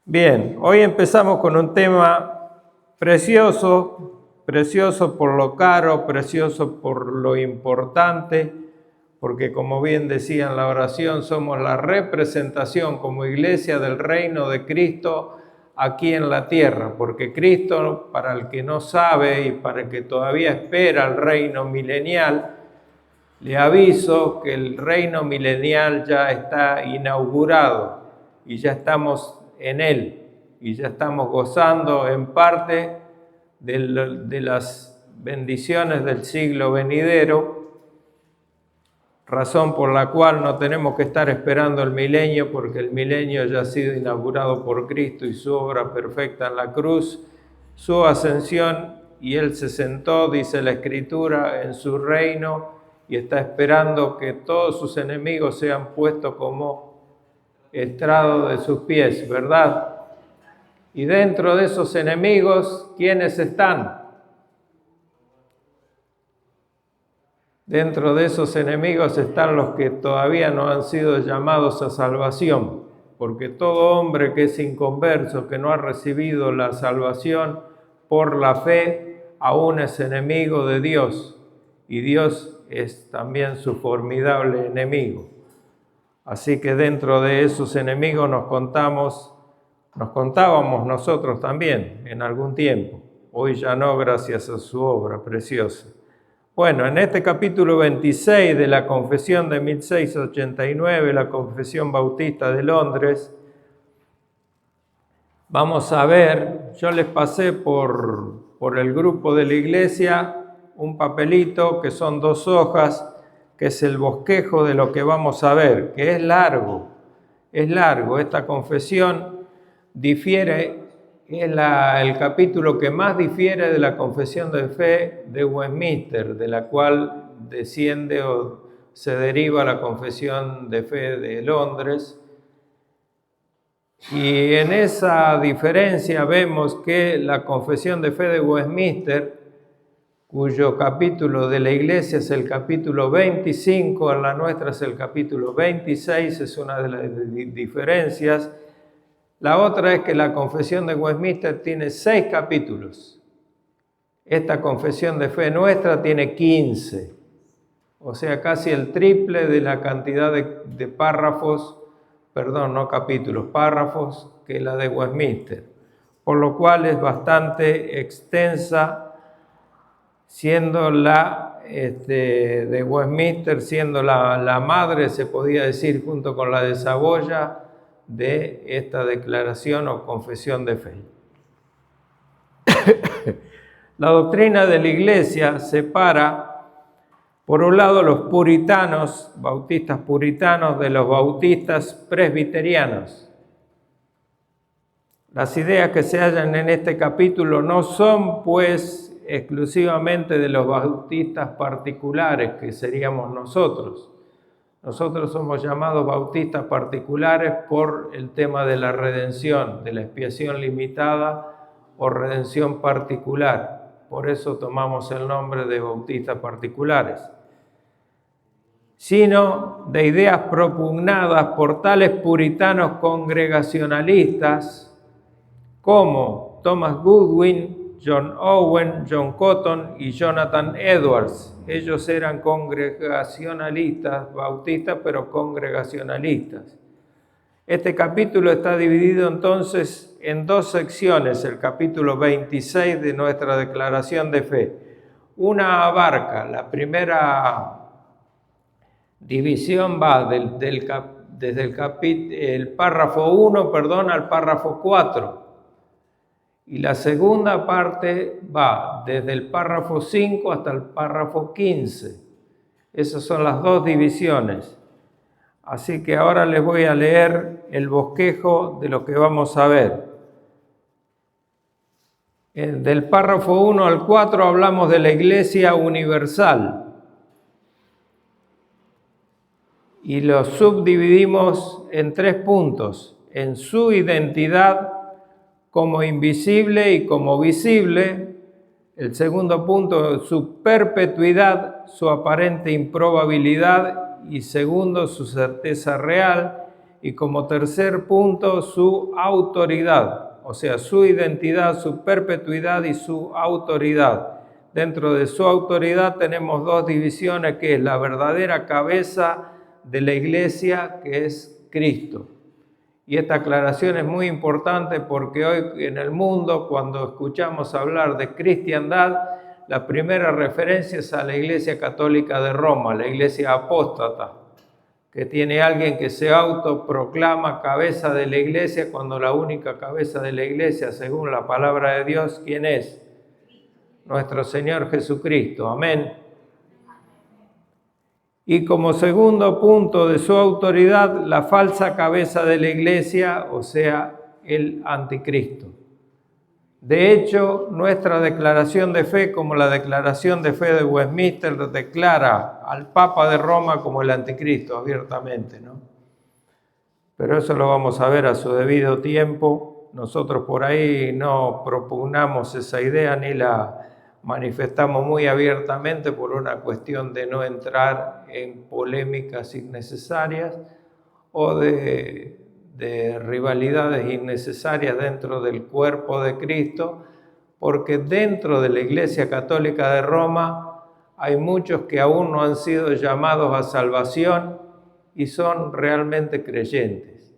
Bien, hoy empezamos con un tema precioso por lo caro, precioso por lo importante, porque como bien decía en la oración, somos la representación como iglesia del reino de Cristo aquí en la tierra, porque Cristo, para el que no sabe y para el que todavía espera el reino milenial, le aviso que el reino milenial ya está inaugurado y ya estamos en él y ya estamos gozando en parte de las bendiciones del siglo venidero, razón por la cual no tenemos que estar esperando el milenio, porque el milenio ya ha sido inaugurado por Cristo y su obra perfecta en la cruz, su ascensión, y Él se sentó, dice la Escritura, en su reino y está esperando que todos sus enemigos sean puestos como estrado de sus pies, ¿verdad? Y dentro de esos enemigos, ¿quiénes están? Dentro de esos enemigos están los que todavía no han sido llamados a salvación, porque todo hombre que es inconverso, que no ha recibido la salvación por la fe, aún es enemigo de Dios, y Dios es también su formidable enemigo. Así que dentro de esos enemigos nos contábamos nosotros también en algún tiempo. Hoy ya no, gracias a su obra preciosa. Bueno, en este capítulo 26 de la Confesión de 1689, la Confesión Bautista de Londres, vamos a ver, yo les pasé por el grupo de la iglesia un papelito que son 2 hojas, que es el bosquejo de lo que vamos a ver, que es largo. Esta confesión difiere, es el capítulo que más difiere de la confesión de fe de Westminster, de la cual desciende o se deriva la confesión de fe de Londres. Y en esa diferencia vemos que la confesión de fe de Westminster, cuyo capítulo de la iglesia es el capítulo 25, en la nuestra es el capítulo 26, es una de las diferencias. La otra es que la confesión de Westminster tiene 6 capítulos. Esta confesión de fe nuestra tiene 15, o sea, casi el triple de la cantidad de párrafos, no capítulos, párrafos, que la de Westminster, por lo cual es bastante extensa, siendo la de Westminster, siendo la madre, se podía decir, junto con la de Saboya, de esta declaración o confesión de fe. La doctrina de la Iglesia separa, por un lado, los puritanos, bautistas puritanos, de los bautistas presbiterianos. Las ideas que se hallan en este capítulo no son, pues, exclusivamente de los bautistas particulares, que seríamos nosotros. Nosotros somos llamados bautistas particulares por el tema de la redención, de la expiación limitada o redención particular. Por eso tomamos el nombre de bautistas particulares. Sino de ideas propugnadas por tales puritanos congregacionalistas como Thomas Goodwin, John Owen, John Cotton y Jonathan Edwards. Ellos eran congregacionalistas, bautistas, pero congregacionalistas. Este capítulo está dividido entonces en 2 secciones, el capítulo 26 de nuestra declaración de fe. Una abarca, la primera división va desde el párrafo 1, al párrafo 4. Y la segunda parte va desde el párrafo 5 hasta el párrafo 15. Esas son las 2 divisiones. Así que ahora les voy a leer el bosquejo de lo que vamos a ver. Del párrafo 1 al 4 hablamos de la Iglesia universal. Y lo subdividimos en 3 puntos. En su identidad como invisible y como visible. El segundo punto, su perpetuidad, su aparente improbabilidad, y segundo, su certeza real. Y como tercer punto, su autoridad, o sea, su identidad, su perpetuidad y su autoridad. Dentro de su autoridad tenemos dos divisiones, que es la verdadera cabeza de la iglesia, que es Cristo. Y esta aclaración es muy importante porque hoy en el mundo, cuando escuchamos hablar de cristiandad, la primera referencia es a la Iglesia Católica de Roma, la Iglesia apóstata, que tiene alguien que se autoproclama cabeza de la iglesia, cuando la única cabeza de la iglesia, según la palabra de Dios, ¿quién es? Nuestro Señor Jesucristo. Amén. Y como segundo punto de su autoridad, la falsa cabeza de la iglesia, o sea, el anticristo. De hecho, nuestra declaración de fe, como la declaración de fe de Westminster, declara al Papa de Roma como el anticristo abiertamente, ¿no? Pero eso lo vamos a ver a su debido tiempo. Nosotros por ahí no propugnamos esa idea ni la manifestamos muy abiertamente por una cuestión de no entrar en polémicas innecesarias o de rivalidades innecesarias dentro del cuerpo de Cristo, porque dentro de la Iglesia Católica de Roma hay muchos que aún no han sido llamados a salvación y son realmente creyentes,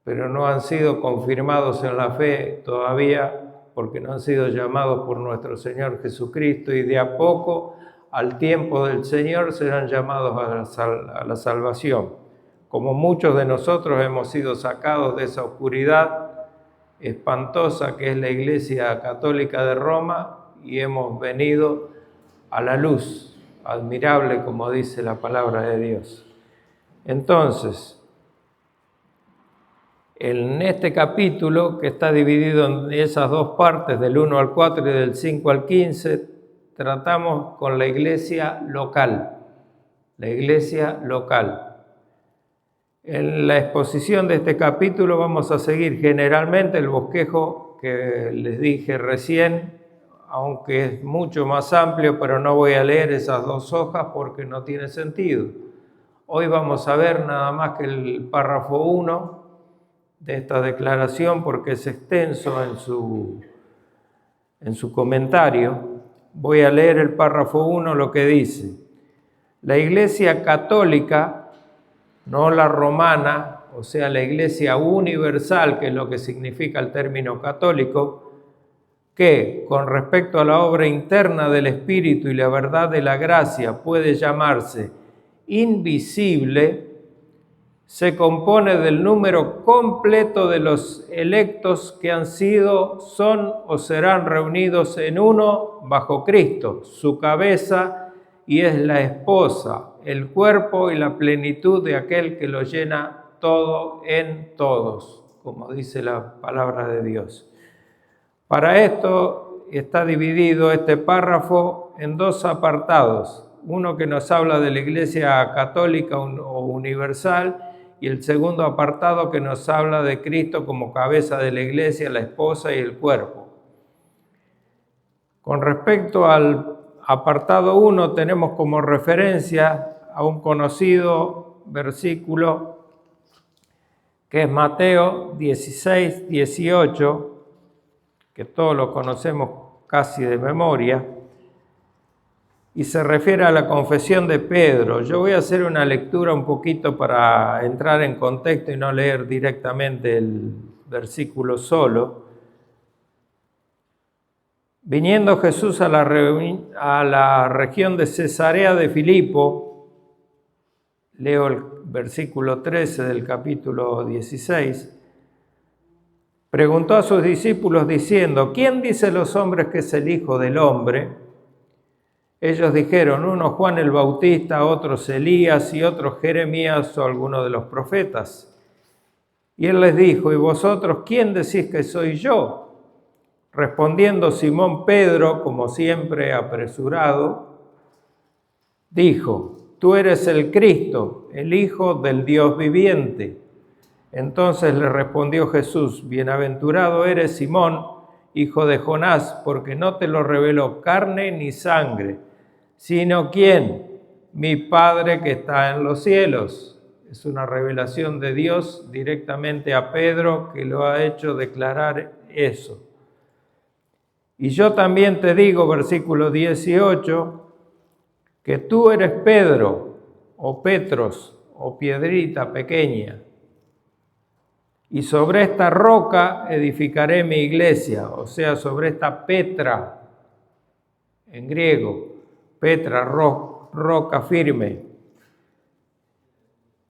pero no han sido confirmados en la fe todavía, porque no han sido llamados por nuestro Señor Jesucristo, y de a poco, al tiempo del Señor, serán llamados a la salvación. Como muchos de nosotros hemos sido sacados de esa oscuridad espantosa que es la Iglesia Católica de Roma, y hemos venido a la luz admirable, como dice la palabra de Dios. Entonces, en este capítulo, que está dividido en esas dos partes, del 1 al 4 y del 5 al 15, tratamos con la iglesia local. La iglesia local. En la exposición de este capítulo vamos a seguir generalmente el bosquejo que les dije recién, aunque es mucho más amplio, pero no voy a leer esas dos hojas porque no tiene sentido. Hoy vamos a ver nada más que el párrafo 1 de esta declaración, porque es extenso en su comentario. Voy a leer el párrafo 1, lo que dice: la Iglesia Católica, no la romana, o sea, la Iglesia universal, que es lo que significa el término católico, que con respecto a la obra interna del Espíritu y la verdad de la gracia puede llamarse invisible, se compone del número completo de los electos que han sido, son o serán reunidos en uno bajo Cristo, su cabeza, y es la esposa, el cuerpo y la plenitud de aquel que lo llena todo en todos, como dice la palabra de Dios. Para esto está dividido este párrafo en dos apartados, uno que nos habla de la Iglesia Católica o universal, y el segundo apartado que nos habla de Cristo como cabeza de la iglesia, la esposa y el cuerpo. Con respecto al apartado 1, tenemos como referencia a un conocido versículo que es Mateo 16, 18, que todos lo conocemos casi de memoria, y se refiere a la confesión de Pedro. Yo voy a hacer una lectura un poquito para entrar en contexto y no leer directamente el versículo solo. Viniendo Jesús a la región de Cesarea de Filipo, leo el versículo 13 del capítulo 16, preguntó a sus discípulos diciendo: ¿quién dice los hombres que es el Hijo del Hombre? Ellos dijeron, unos Juan el Bautista, otros Elías y otros Jeremías o alguno de los profetas. Y él les dijo: ¿y vosotros quién decís que soy yo? Respondiendo Simón Pedro, como siempre apresurado, dijo: tú eres el Cristo, el Hijo del Dios viviente. Entonces le respondió Jesús: bienaventurado eres Simón, hijo de Jonás, porque no te lo reveló carne ni sangre, sino ¿quién? Mi Padre que está en los cielos. Es una revelación de Dios directamente a Pedro, que lo ha hecho declarar eso. Y yo también te digo, versículo 18, que tú eres Pedro, o Petros, o piedrita pequeña, y sobre esta roca edificaré mi iglesia, o sea, sobre esta Petra, en griego, Petra, roca firme.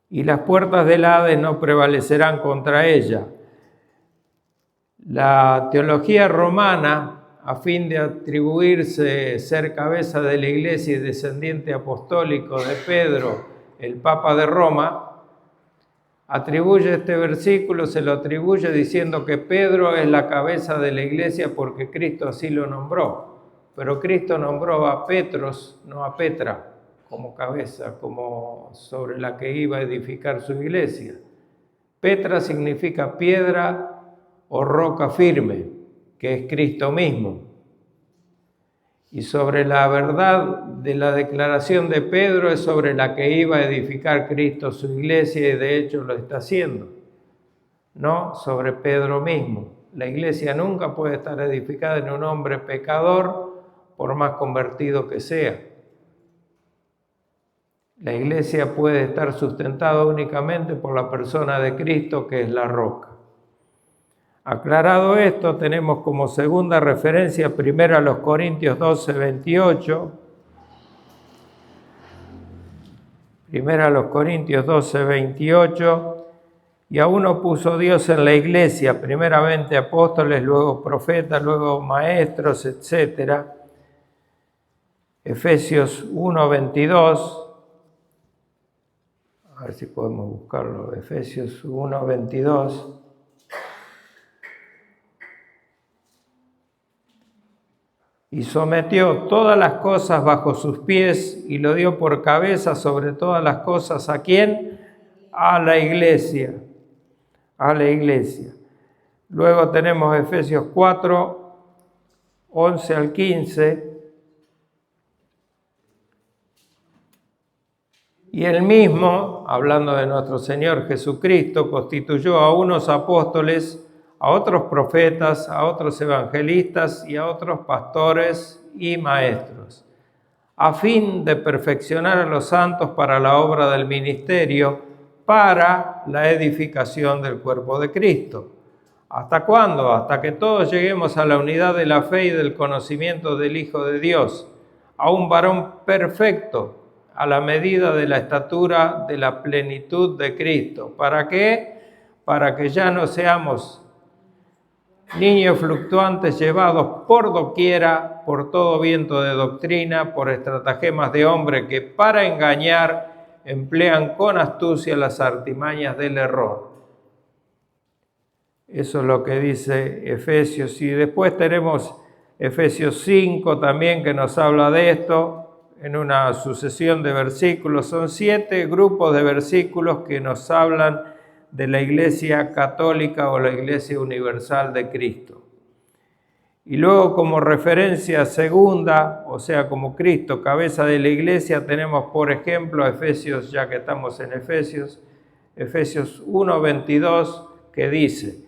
Y las puertas del Hades no prevalecerán contra ella. La teología romana, a fin de atribuirse ser cabeza de la iglesia y descendiente apostólico de Pedro, el Papa de Roma, atribuye este versículo, se lo atribuye diciendo que Pedro es la cabeza de la iglesia porque Cristo así lo nombró. Pero Cristo nombró a Petros, no a Petra, como cabeza, como sobre la que iba a edificar su iglesia. Petra significa piedra o roca firme, que es Cristo mismo. Y sobre la verdad de la declaración de Pedro es sobre la que iba a edificar Cristo su iglesia, y de hecho lo está haciendo, no sobre Pedro mismo. La iglesia nunca puede estar edificada en un hombre pecador, por más convertido que sea. La iglesia puede estar sustentada únicamente por la persona de Cristo, que es la roca. Aclarado esto, tenemos como segunda referencia primero a los Corintios 12, 28. Primero a los Corintios 12, 28. Y a uno puso Dios en la iglesia, primeramente apóstoles, luego profetas, luego maestros, etc. Efesios 1, 22. A ver si podemos buscarlo. Efesios 1, 22. Y sometió todas las cosas bajo sus pies y lo dio por cabeza sobre todas las cosas. ¿A quién? A la iglesia. A la iglesia. Luego tenemos Efesios 4, 11 al 15. Y él mismo, hablando de nuestro Señor Jesucristo, constituyó a unos apóstoles, a otros profetas, a otros evangelistas y a otros pastores y maestros, a fin de perfeccionar a los santos para la obra del ministerio, para la edificación del cuerpo de Cristo. ¿Hasta cuándo? Hasta que todos lleguemos a la unidad de la fe y del conocimiento del Hijo de Dios, a un varón perfecto, a la medida de la estatura de la plenitud de Cristo. ¿Para qué? Para que ya no seamos niños fluctuantes llevados por doquiera, por todo viento de doctrina, por estratagemas de hombre que para engañar emplean con astucia las artimañas del error. Eso es lo que dice Efesios. Y después tenemos Efesios 5 también, que nos habla de esto en una sucesión de versículos. Son 7 grupos de versículos que nos hablan de la Iglesia Católica o la Iglesia Universal de Cristo. Y luego, como referencia segunda, o sea, como Cristo, cabeza de la Iglesia, tenemos, por ejemplo, Efesios, ya que estamos en Efesios 1, 22, que dice: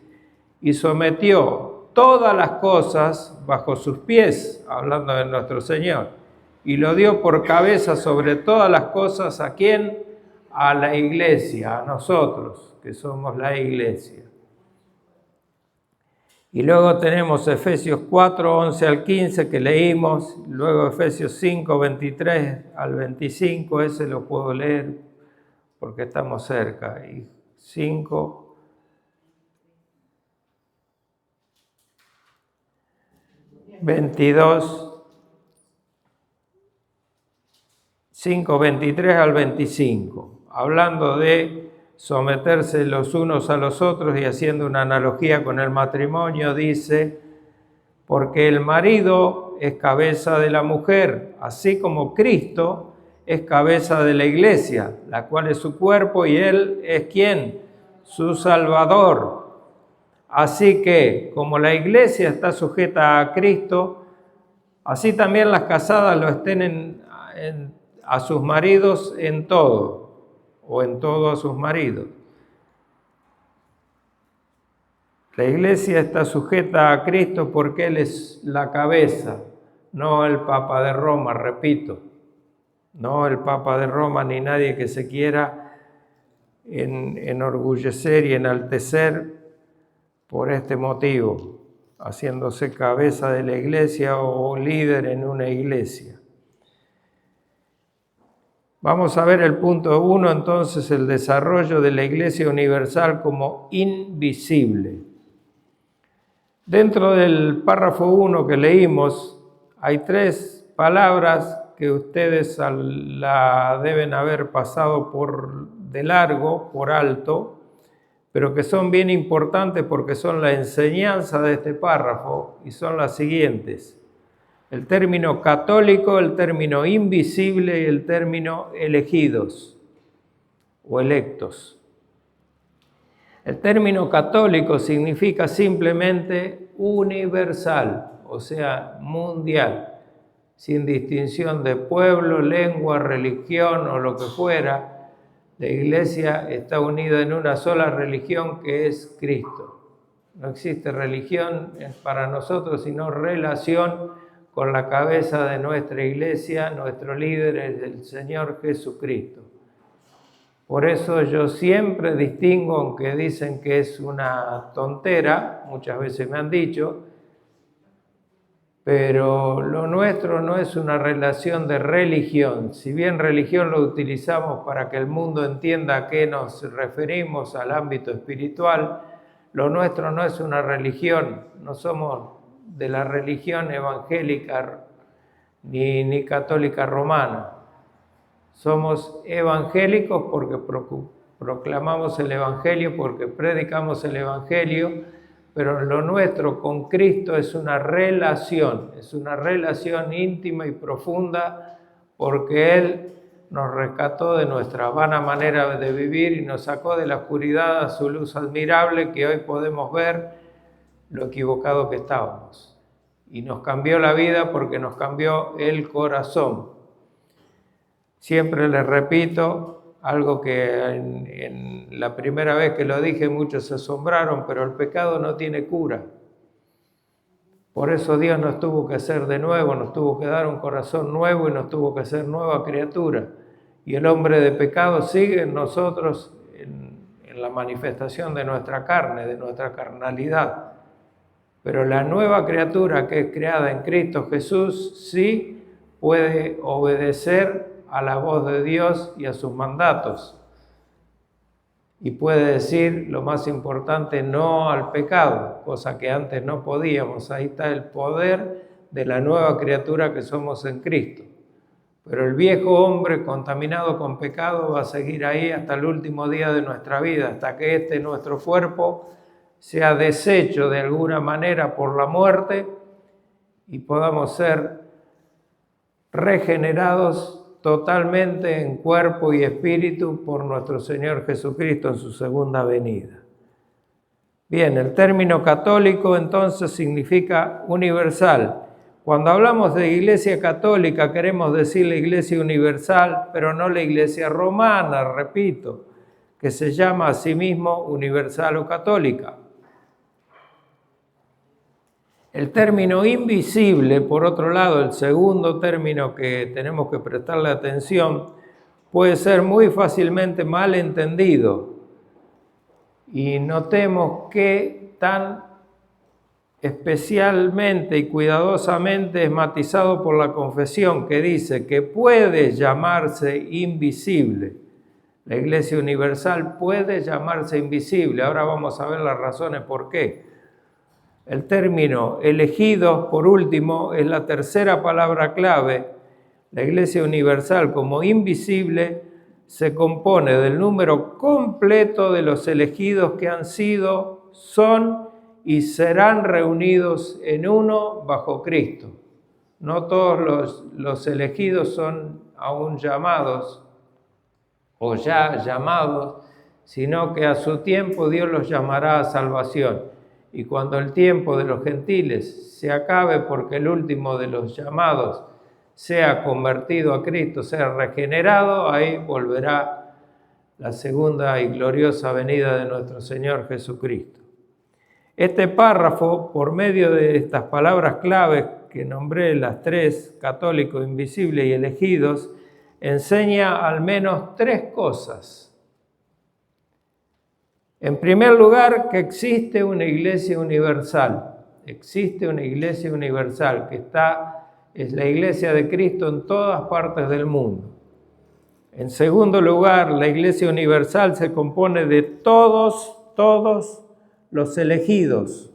y sometió todas las cosas bajo sus pies, hablando de nuestro Señor, y lo dio por cabeza sobre todas las cosas. ¿A quién? A la iglesia, a nosotros, que somos la iglesia. Y luego tenemos Efesios 4, 11 al 15 que leímos, luego Efesios 5, 23 al 25, ese lo puedo leer porque estamos cerca, y 5, 22, 5, 23 al 25, hablando de someterse los unos a los otros y haciendo una analogía con el matrimonio, dice: porque el marido es cabeza de la mujer, así como Cristo es cabeza de la iglesia, la cual es su cuerpo, y él es ¿quién? Su Salvador. Así que, como la iglesia está sujeta a Cristo, así también las casadas lo estén a sus maridos en todo. o en todo a sus maridos. La iglesia está sujeta a Cristo porque Él es la cabeza, no el Papa de Roma, repito. No el Papa de Roma ni nadie que se quiera enorgullecer y enaltecer por este motivo, haciéndose cabeza de la iglesia o líder en una iglesia. Vamos a ver el punto 1, entonces, el desarrollo de la Iglesia Universal como invisible. Dentro del párrafo 1 que leímos, hay 3 palabras que ustedes la deben haber pasado de largo, por alto, pero que son bien importantes porque son la enseñanza de este párrafo y son las siguientes. El término católico, el término invisible y el término elegidos o electos. El término católico significa simplemente universal, o sea, mundial, sin distinción de pueblo, lengua, religión o lo que fuera. La iglesia está unida en una sola religión que es Cristo. No existe religión para nosotros, sino relación con la cabeza de nuestra iglesia. Nuestro líder es el Señor Jesucristo. Por eso yo siempre distingo, aunque dicen que es una tontera, muchas veces me han dicho, pero lo nuestro no es una relación de religión. Si bien religión lo utilizamos para que el mundo entienda a qué nos referimos al ámbito espiritual, lo nuestro no es una religión, no somos de la religión evangélica ni católica romana. Somos evangélicos porque proclamamos el evangelio, porque predicamos el evangelio, pero lo nuestro con Cristo es una relación íntima y profunda, porque Él nos rescató de nuestra vana manera de vivir y nos sacó de la oscuridad a su luz admirable, que hoy podemos ver lo equivocado que estábamos. Y nos cambió la vida porque nos cambió el corazón. Siempre les repito algo que en la primera vez que lo dije muchos se asombraron, pero el pecado no tiene cura. Por eso Dios nos tuvo que hacer de nuevo, nos tuvo que dar un corazón nuevo y nos tuvo que hacer nueva criatura. Y el hombre de pecado sigue en nosotros en la manifestación de nuestra carne, de nuestra carnalidad. Pero la nueva criatura que es creada en Cristo Jesús sí puede obedecer a la voz de Dios y a sus mandatos. Y puede decir, lo más importante, no al pecado, cosa que antes no podíamos. Ahí está el poder de la nueva criatura que somos en Cristo. Pero el viejo hombre contaminado con pecado va a seguir ahí hasta el último día de nuestra vida, hasta que nuestro cuerpo sea deshecho de alguna manera por la muerte y podamos ser regenerados totalmente en cuerpo y espíritu por nuestro Señor Jesucristo en su segunda venida. Bien, el término católico entonces significa universal. Cuando hablamos de Iglesia Católica queremos decir la Iglesia Universal, pero no la Iglesia Romana, repito, que se llama a sí mismo universal o católica. El término invisible, por otro lado, el segundo término que tenemos que prestarle atención, puede ser muy fácilmente mal entendido. Y notemos que tan especialmente y cuidadosamente es matizado por la confesión, que dice que puede llamarse invisible. La Iglesia Universal puede llamarse invisible. Ahora vamos a ver las razones por qué. El término elegidos, por último, es la tercera palabra clave. La Iglesia Universal, como invisible, se compone del número completo de los elegidos que han sido, son y serán reunidos en uno bajo Cristo. No todos los elegidos son aún llamados o ya llamados, sino que a su tiempo Dios los llamará a salvación. Y cuando el tiempo de los gentiles se acabe, porque el último de los llamados sea convertido a Cristo, sea regenerado, ahí volverá la segunda y gloriosa venida de nuestro Señor Jesucristo. Este párrafo, por medio de estas palabras claves que nombré, las tres, católico, invisible y elegidos, enseña al menos tres cosas. En primer lugar, que existe una iglesia universal. Existe una iglesia universal que es la iglesia de Cristo en todas partes del mundo. En segundo lugar, la iglesia universal se compone de todos los elegidos.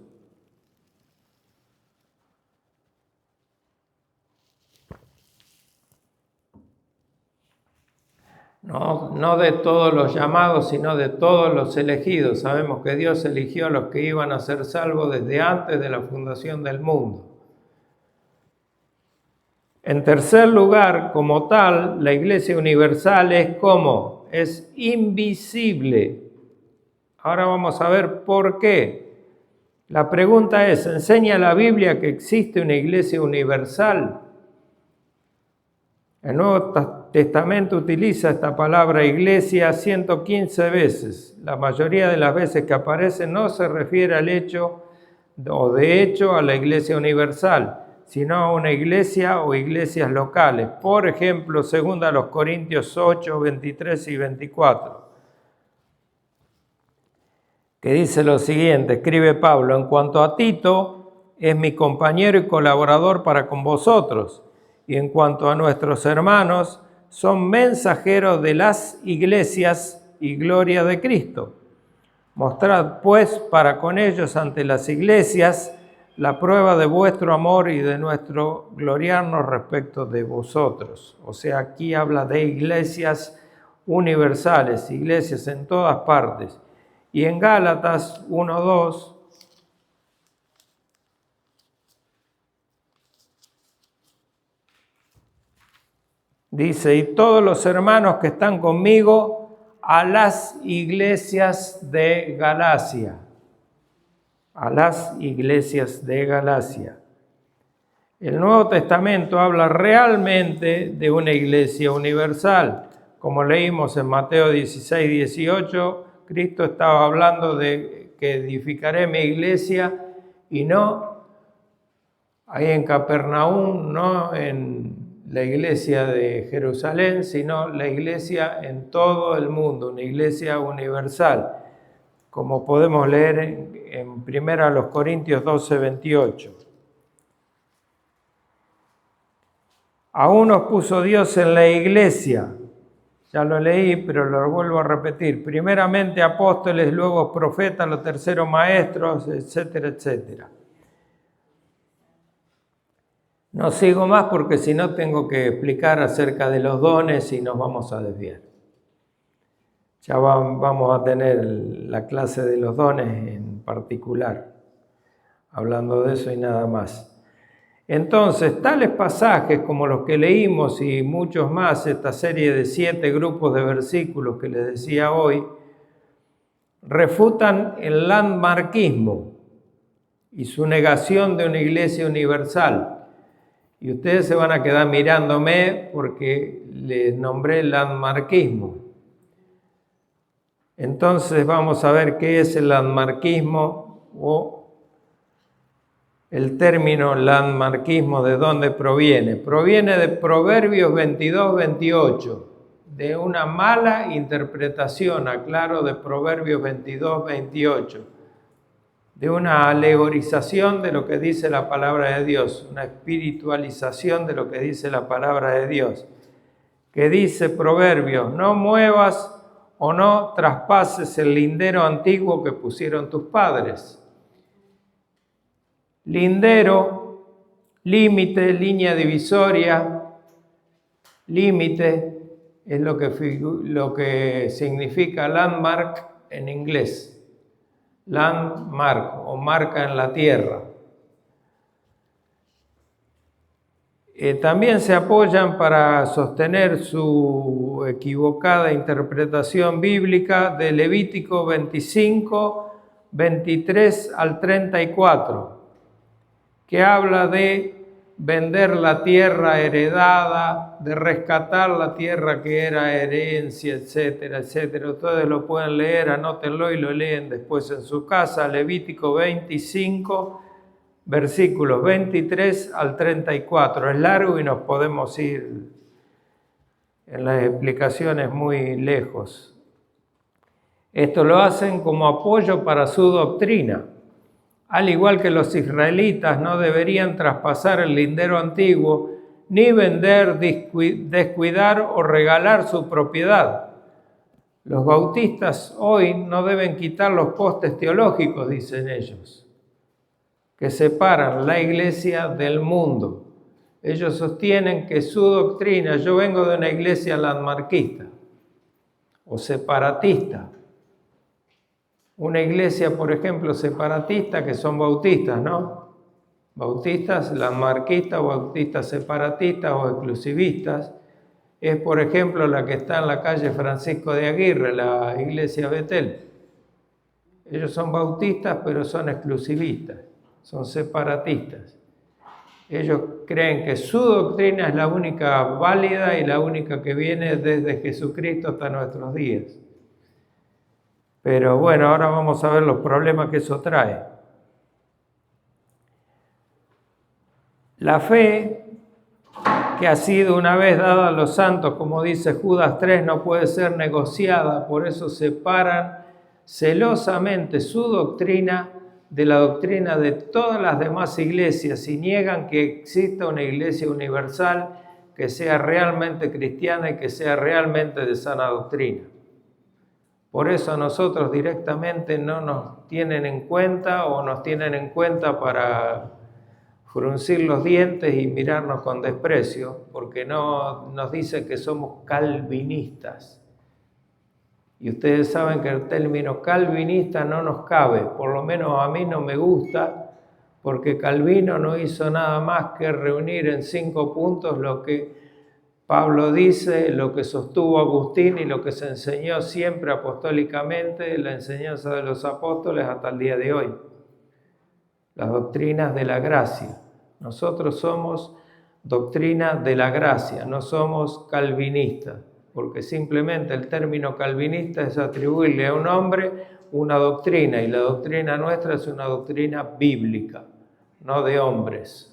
No de todos los llamados, sino de todos los elegidos. Sabemos que Dios eligió a los que iban a ser salvos desde antes de la fundación del mundo. En tercer lugar, como tal, la Iglesia Universal es invisible. Ahora vamos a ver por qué. La pregunta es, ¿enseña la Biblia que existe una Iglesia Universal? El Nuevo Testamento utiliza esta palabra iglesia 115 veces. La mayoría de las veces que aparece no se refiere al hecho o de hecho a la iglesia universal, sino a una iglesia o iglesias locales. Por ejemplo, 2 Corintios 8, 23 y 24, que dice lo siguiente, escribe Pablo: en cuanto a Tito, es mi compañero y colaborador para con vosotros, y en cuanto a nuestros hermanos, son mensajeros de las iglesias y gloria de Cristo. Mostrad, pues, para con ellos ante las iglesias la prueba de vuestro amor y de nuestro gloriarnos respecto de vosotros. O sea, aquí habla de iglesias universales, iglesias en todas partes. Y en Gálatas 1:2, dice, y todos los hermanos que están conmigo a las iglesias de Galacia. A las iglesias de Galacia. El Nuevo Testamento habla realmente de una iglesia universal. Como leímos en Mateo 16, 18, Cristo estaba hablando de que edificaré mi iglesia y no ahí en Capernaum, no en la iglesia de Jerusalén, sino la iglesia en todo el mundo, una iglesia universal, como podemos leer en 1 Corintios 12, 28. Aún nos puso Dios en la iglesia, ya lo leí, pero lo vuelvo a repetir, primeramente apóstoles, luego profetas, los terceros maestros, etcétera, etcétera. No sigo más porque si no tengo que explicar acerca de los dones y nos vamos a desviar. Ya vamos a tener la clase de los dones en particular, hablando de eso y nada más. Entonces, tales pasajes como los que leímos y muchos más, esta serie de 7 grupos de versículos que les decía hoy, refutan el landmarquismo y su negación de una iglesia universal. Y ustedes se van a quedar mirándome porque les nombré el landmarquismo. Entonces vamos a ver qué es el landmarquismo o el término landmarquismo, de dónde proviene. Proviene de Proverbios 22, 28, de una mala interpretación, aclaro, de Proverbios 22, 28. De una alegorización de lo que dice la palabra de Dios, una espiritualización de lo que dice la palabra de Dios, que dice Proverbios, no muevas o no traspases el lindero antiguo que pusieron tus padres. Lindero, límite, línea divisoria, límite es lo que significa landmark en inglés. Landmark o marca en la tierra. También se apoyan para sostener su equivocada interpretación bíblica de Levítico 25, 23 al 34, que habla de vender la tierra heredada, de rescatar la tierra que era herencia, etcétera, etcétera. Ustedes lo pueden leer, anótenlo y lo leen después en su casa. Levítico 25, versículos 23 al 34. Es largo y nos podemos ir en las explicaciones muy lejos. Esto lo hacen como apoyo para su doctrina. Al igual que los israelitas, no deberían traspasar el lindero antiguo, ni vender, descuidar o regalar su propiedad. Los bautistas hoy no deben quitar los postes teológicos, dicen ellos, que separan la iglesia del mundo. Ellos sostienen que su doctrina, yo vengo de una iglesia landmarquista o separatista. Una iglesia, por ejemplo, separatista, que son bautistas, ¿no? Bautistas, landmarquistas, bautistas separatistas o exclusivistas, es, por ejemplo, la que está en la calle Francisco de Aguirre, la iglesia Betel. Ellos son bautistas, pero son exclusivistas, son separatistas. Ellos creen que su doctrina es la única válida y la única que viene desde Jesucristo hasta nuestros días. Pero bueno, ahora vamos a ver los problemas que eso trae. La fe que ha sido una vez dada a los santos, como dice Judas 3, no puede ser negociada, por eso separan celosamente su doctrina de la doctrina de todas las demás iglesias y niegan que exista una iglesia universal que sea realmente cristiana y que sea realmente de sana doctrina. Por eso nosotros directamente no nos tienen en cuenta o nos tienen en cuenta para fruncir los dientes y mirarnos con desprecio, porque no nos dicen que somos calvinistas. Y ustedes saben que el término calvinista no nos cabe, por lo menos a mí no me gusta, porque Calvino no hizo nada más que reunir en 5 puntos lo que Pablo dice, lo que sostuvo Agustín y lo que se enseñó siempre apostólicamente, la enseñanza de los apóstoles hasta el día de hoy. Las doctrinas de la gracia. Nosotros somos doctrina de la gracia, no somos calvinistas, porque simplemente el término calvinista es atribuirle a un hombre una doctrina, y la doctrina nuestra es una doctrina bíblica, no de hombres.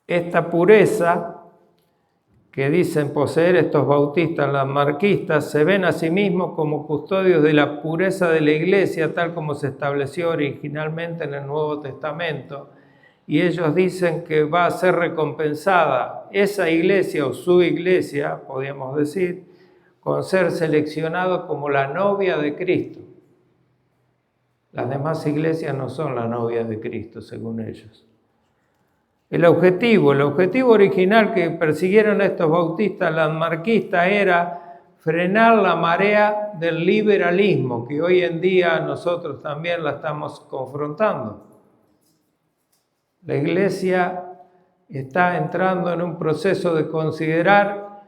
Esta pureza que dicen poseer estos bautistas landmarquistas se ven a sí mismos como custodios de la pureza de la iglesia, tal como se estableció originalmente en el Nuevo Testamento, y ellos dicen que va a ser recompensada esa iglesia o su iglesia, podríamos decir, con ser seleccionado como la novia de Cristo. Las demás iglesias no son la novia de Cristo, según ellos. El objetivo original que persiguieron estos bautistas landmarquistas era frenar la marea del liberalismo, que hoy en día nosotros también la estamos confrontando. La iglesia está entrando en un proceso de considerar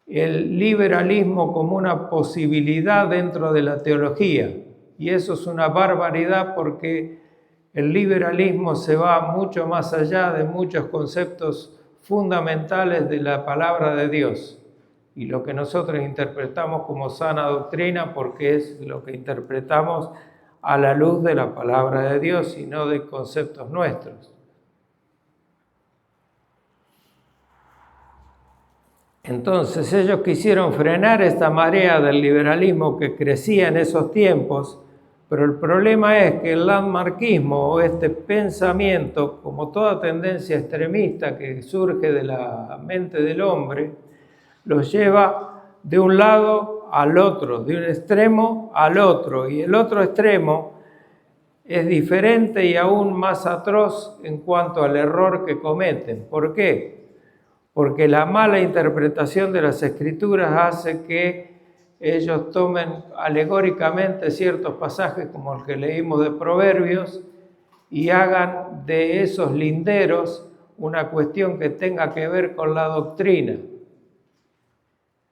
el liberalismo como una posibilidad dentro de la teología, y eso es una barbaridad porque el liberalismo se va mucho más allá de muchos conceptos fundamentales de la palabra de Dios y lo que nosotros interpretamos como sana doctrina, porque es lo que interpretamos a la luz de la palabra de Dios y no de conceptos nuestros. Entonces ellos quisieron frenar esta marea del liberalismo que crecía en esos tiempos, pero el problema es que el landmarquismo o este pensamiento, como toda tendencia extremista que surge de la mente del hombre, los lleva de un lado al otro, de un extremo al otro, y el otro extremo es diferente y aún más atroz en cuanto al error que cometen. ¿Por qué? Porque la mala interpretación de las Escrituras hace que ellos tomen alegóricamente ciertos pasajes como el que leímos de Proverbios y hagan de esos linderos una cuestión que tenga que ver con la doctrina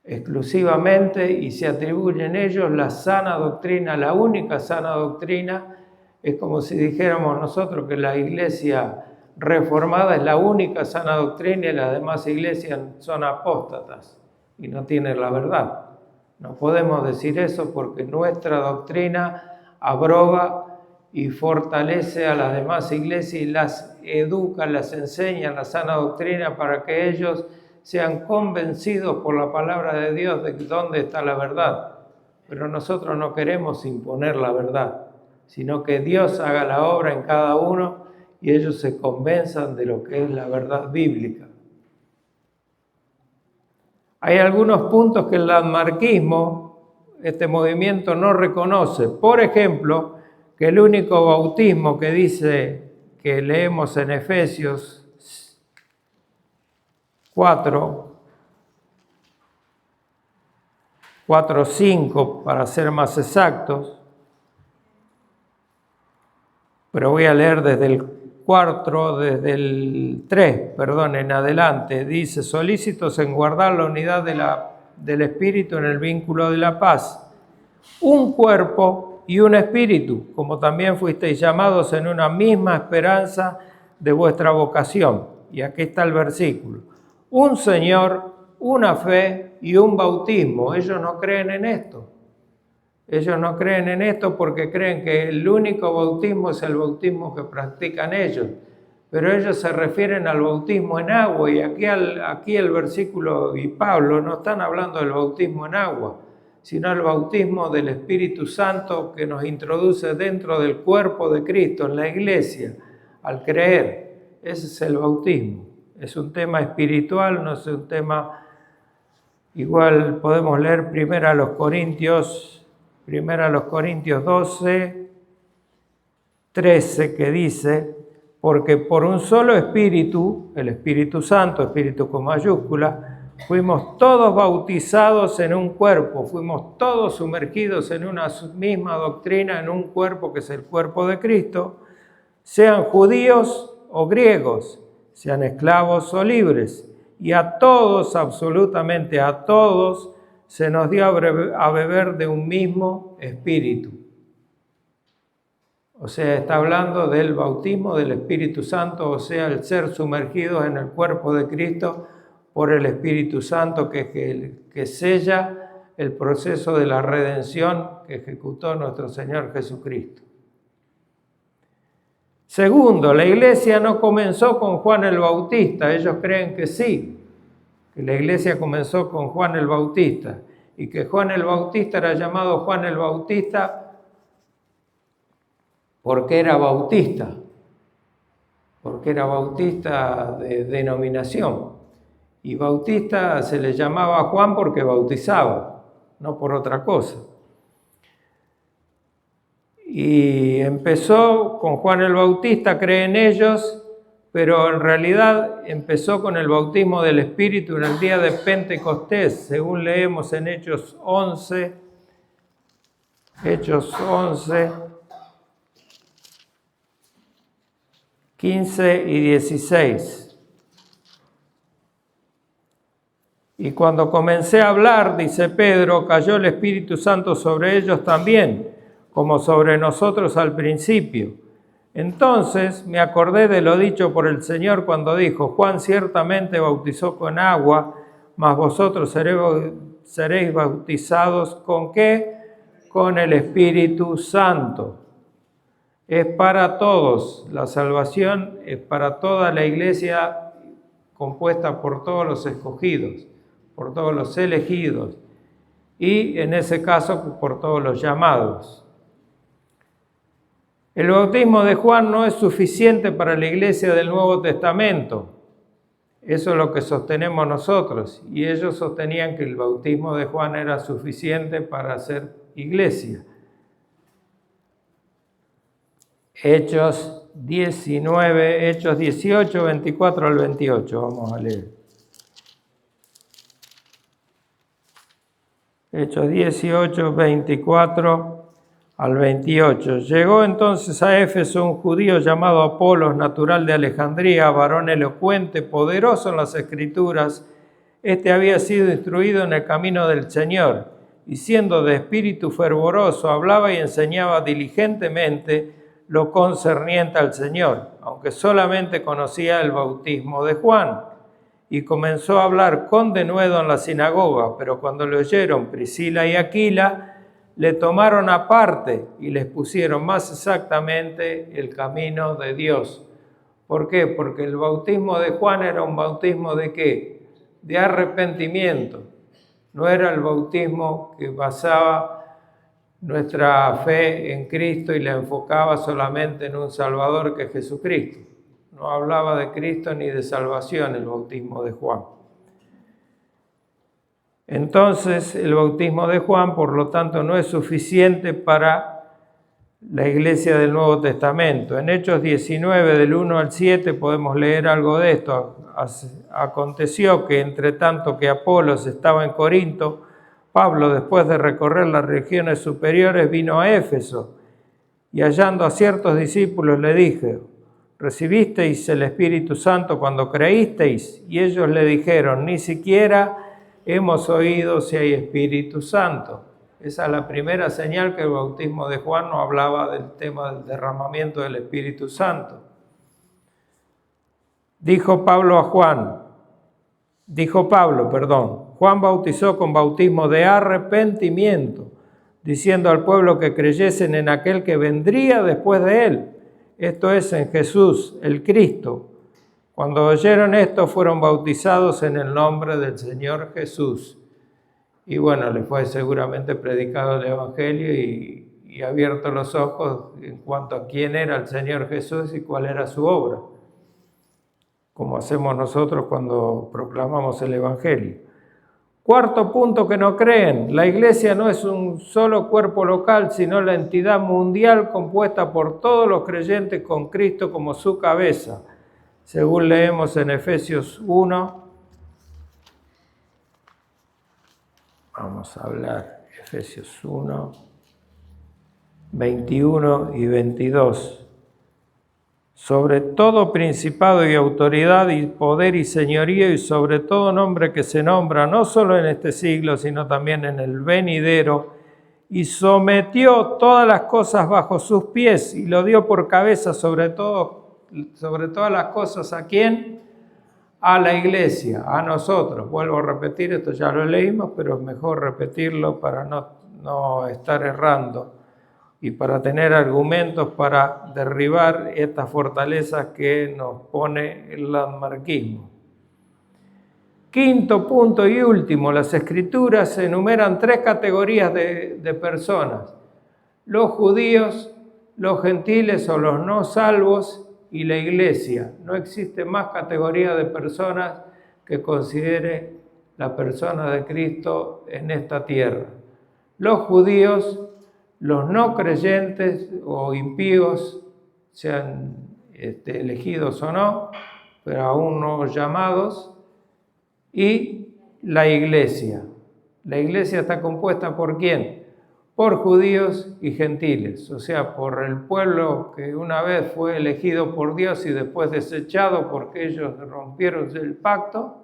exclusivamente, y se atribuyen ellos la sana doctrina, la única sana doctrina Es como si dijéramos nosotros que la iglesia reformada es la única sana doctrina y las demás iglesias son apóstatas y no tienen la verdad. No podemos decir eso porque nuestra doctrina abroga y fortalece a las demás iglesias y las educa, las enseña la sana doctrina para que ellos sean convencidos por la palabra de Dios de dónde está la verdad. Pero nosotros no queremos imponer la verdad, sino que Dios haga la obra en cada uno y ellos se convenzan de lo que es la verdad bíblica. Hay algunos puntos que el lamarquismo, este movimiento, no reconoce. Por ejemplo, que el único bautismo que dice que leemos en Efesios 4:5 para ser más exactos, pero voy a leer desde el 3, en adelante. Dice: solícitos en guardar la unidad del Espíritu en el vínculo de la paz. Un cuerpo y un espíritu, como también fuisteis llamados en una misma esperanza de vuestra vocación. Y aquí está el versículo. Un Señor, una fe y un bautismo. Ellos no creen en esto. Ellos no creen en esto porque creen que el único bautismo es el bautismo que practican ellos. Pero ellos se refieren al bautismo en agua y aquí el versículo y Pablo no están hablando del bautismo en agua, sino el bautismo del Espíritu Santo que nos introduce dentro del cuerpo de Cristo, en la iglesia, al creer. Ese es el bautismo. Es un tema espiritual, no es un tema... Igual podemos leer 1 Corintios 12, 13, que dice: porque por un solo Espíritu, el Espíritu Santo, Espíritu con mayúscula, fuimos todos bautizados en un cuerpo, fuimos todos sumergidos en una misma doctrina, en un cuerpo que es el cuerpo de Cristo, sean judíos o griegos, sean esclavos o libres, y a todos, absolutamente a todos, se nos dio a beber de un mismo Espíritu. O sea, está hablando del bautismo del Espíritu Santo, o sea, el ser sumergidos en el cuerpo de Cristo por el Espíritu Santo que sella el proceso de la redención que ejecutó nuestro Señor Jesucristo. Segundo, la iglesia no comenzó con Juan el Bautista. Ellos creen que sí, que la iglesia comenzó con Juan el Bautista y que Juan el Bautista era llamado Juan el Bautista porque era bautista de denominación. Y bautista se le llamaba a Juan porque bautizaba, no por otra cosa. Y empezó con Juan el Bautista, creen ellos, pero en realidad empezó con el bautismo del Espíritu en el día de Pentecostés, según leemos en Hechos 11, 15 y 16. Y cuando comencé a hablar, dice Pedro, cayó el Espíritu Santo sobre ellos también, como sobre nosotros al principio. Entonces me acordé de lo dicho por el Señor cuando dijo: Juan ciertamente bautizó con agua, mas vosotros seréis bautizados ¿con qué? Con el Espíritu Santo. Es para todos, la salvación es para toda la iglesia compuesta por todos los escogidos, por todos los elegidos y en ese caso por todos los llamados. El bautismo de Juan no es suficiente para la iglesia del Nuevo Testamento. Eso es lo que sostenemos nosotros. Y ellos sostenían que el bautismo de Juan era suficiente para hacer iglesia. Hechos 18, 24 al 28. Vamos a leer. Hechos 18, 24 al 28. Llegó entonces a Éfeso un judío llamado Apolos, natural de Alejandría, varón elocuente, poderoso en las Escrituras. Este había sido instruido en el camino del Señor, y siendo de espíritu fervoroso, hablaba y enseñaba diligentemente lo concerniente al Señor, aunque solamente conocía el bautismo de Juan, y comenzó a hablar con denuedo en la sinagoga, pero cuando le oyeron Priscila y Aquila, le tomaron aparte y les pusieron más exactamente el camino de Dios. ¿Por qué? Porque el bautismo de Juan era un bautismo ¿de qué? De arrepentimiento. No era el bautismo que basaba nuestra fe en Cristo y la enfocaba solamente en un Salvador que es Jesucristo. No hablaba de Cristo ni de salvación el bautismo de Juan. Entonces, el bautismo de Juan, por lo tanto, no es suficiente para la iglesia del Nuevo Testamento. En Hechos 19, del 1 al 7, podemos leer algo de esto. Aconteció que, entre tanto que Apolos estaba en Corinto, Pablo, después de recorrer las regiones superiores, vino a Éfeso, y hallando a ciertos discípulos le dije: ¿recibisteis el Espíritu Santo cuando creísteis? Y ellos le dijeron: ni siquiera hemos oído si hay Espíritu Santo. Esa es la primera señal que el bautismo de Juan no hablaba del tema del derramamiento del Espíritu Santo. Dijo Pablo, Juan bautizó con bautismo de arrepentimiento, diciendo al pueblo que creyesen en aquel que vendría después de él, esto es, en Jesús, el Cristo. Cuando oyeron esto, fueron bautizados en el nombre del Señor Jesús. Y bueno, les fue seguramente predicado el Evangelio y abierto los ojos en cuanto a quién era el Señor Jesús y cuál era su obra, como hacemos nosotros cuando proclamamos el Evangelio. Cuarto punto que no creen: la iglesia no es un solo cuerpo local, sino la entidad mundial compuesta por todos los creyentes con Cristo como su cabeza, según leemos en Efesios 1. Vamos a hablar Efesios 1, 21 y 22. Sobre todo principado y autoridad y poder y señorío y sobre todo nombre que se nombra no solo en este siglo, sino también en el venidero, y sometió todas las cosas bajo sus pies y lo dio por cabeza sobre todas las cosas. ¿A quién? A la iglesia, a nosotros. Vuelvo a repetir, esto ya lo leímos, pero es mejor repetirlo para no estar errando y para tener argumentos para derribar estas fortalezas que nos pone el landmarquismo. Quinto punto y último: las Escrituras enumeran tres categorías de personas: los judíos, los gentiles o los no salvos y la iglesia. No existe más categoría de personas que considere la persona de Cristo en esta tierra. Los judíos, los no creyentes o impíos, sean elegidos o no, pero aún no llamados, y la iglesia. La iglesia está compuesta ¿por quién? Por judíos y gentiles, o sea, por el pueblo que una vez fue elegido por Dios y después desechado porque ellos rompieron el pacto,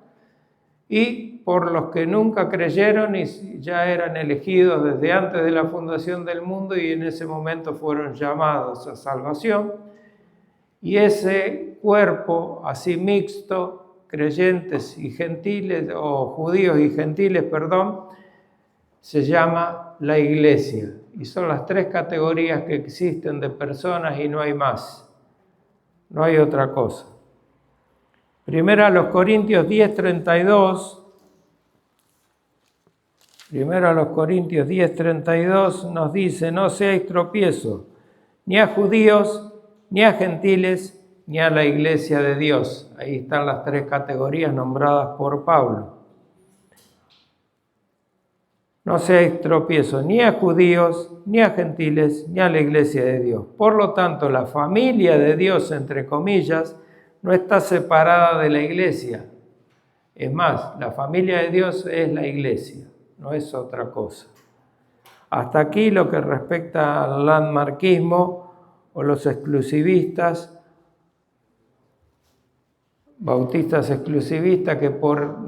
y por los que nunca creyeron y ya eran elegidos desde antes de la fundación del mundo y en ese momento fueron llamados a salvación. Y ese cuerpo así mixto, creyentes y gentiles, o judíos y gentiles, se llama la iglesia. Y son las tres categorías que existen de personas y no hay más. No hay otra cosa. Primero a los Corintios 10:32. Primero a los Corintios 10:32 nos dice: no seáis tropiezo ni a judíos, ni a gentiles, ni a la iglesia de Dios. Ahí están las tres categorías nombradas por Pablo. No seáis tropiezo ni a judíos, ni a gentiles, ni a la iglesia de Dios. Por lo tanto, la familia de Dios, entre comillas, no está separada de la iglesia. Es más, la familia de Dios es la iglesia, no es otra cosa. Hasta aquí lo que respecta al landmarquismo o los exclusivistas, bautistas exclusivistas, que por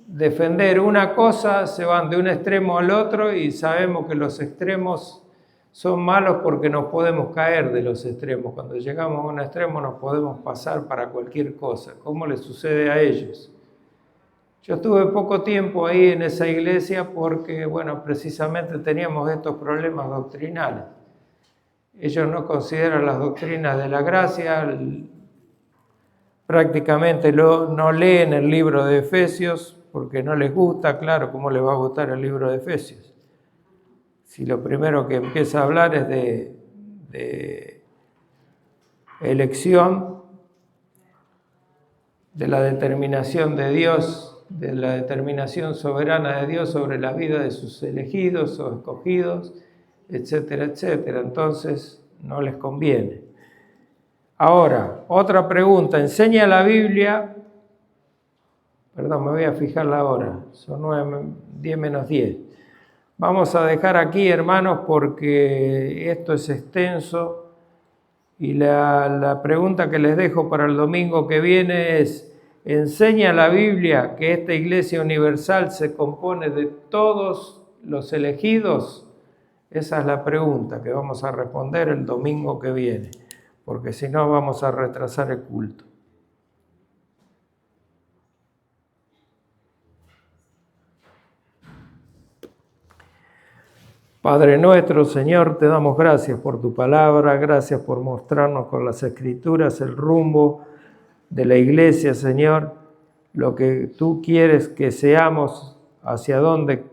defender una cosa se van de un extremo al otro y sabemos que los extremos Son malos porque nos podemos caer de los extremos. Cuando llegamos a un extremo nos podemos pasar para cualquier cosa. ¿Cómo les sucede a ellos? Yo estuve poco tiempo ahí en esa iglesia porque, bueno, precisamente teníamos estos problemas doctrinales. Ellos no consideran las doctrinas de la gracia, prácticamente no leen el libro de Efesios porque no les gusta. Claro, ¿cómo les va a gustar el libro de Efesios? Si lo primero que empieza a hablar es de elección, de la determinación de Dios, de la determinación soberana de Dios sobre la vida de sus elegidos o escogidos, etcétera, etcétera. Entonces, no les conviene. Ahora, otra pregunta. ¿Enseña la Biblia? Perdón, me voy a fijar la hora. Son 10 menos 10. Vamos a dejar aquí, hermanos, porque esto es extenso. Y la pregunta que les dejo para el domingo que viene es: ¿enseña la Biblia que esta Iglesia Universal se compone de todos los elegidos? Esa es la pregunta que vamos a responder el domingo que viene, porque si no vamos a retrasar el culto. Padre nuestro, Señor, te damos gracias por tu palabra, gracias por mostrarnos con las Escrituras el rumbo de la Iglesia, Señor, lo que tú quieres que seamos, hacia dónde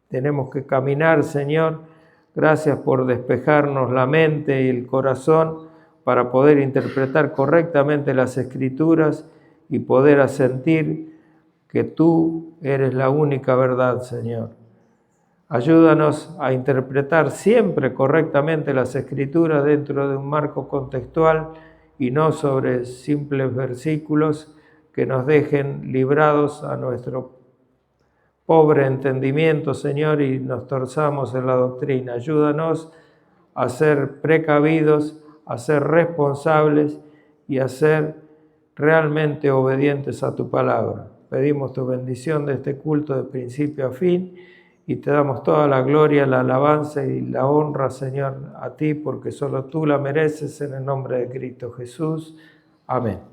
tenemos que caminar, Señor. Gracias por despejarnos la mente y el corazón para poder interpretar correctamente las Escrituras y poder asentir que tú eres la única verdad, Señor. Ayúdanos a interpretar siempre correctamente las Escrituras dentro de un marco contextual y no sobre simples versículos que nos dejen librados a nuestro pobre entendimiento, Señor, y nos torzamos en la doctrina. Ayúdanos a ser precavidos, a ser responsables y a ser realmente obedientes a tu palabra. Pedimos tu bendición de este culto de principio a fin y te damos toda la gloria, la alabanza y la honra, Señor, a ti, porque solo tú la mereces, en el nombre de Cristo Jesús. Amén.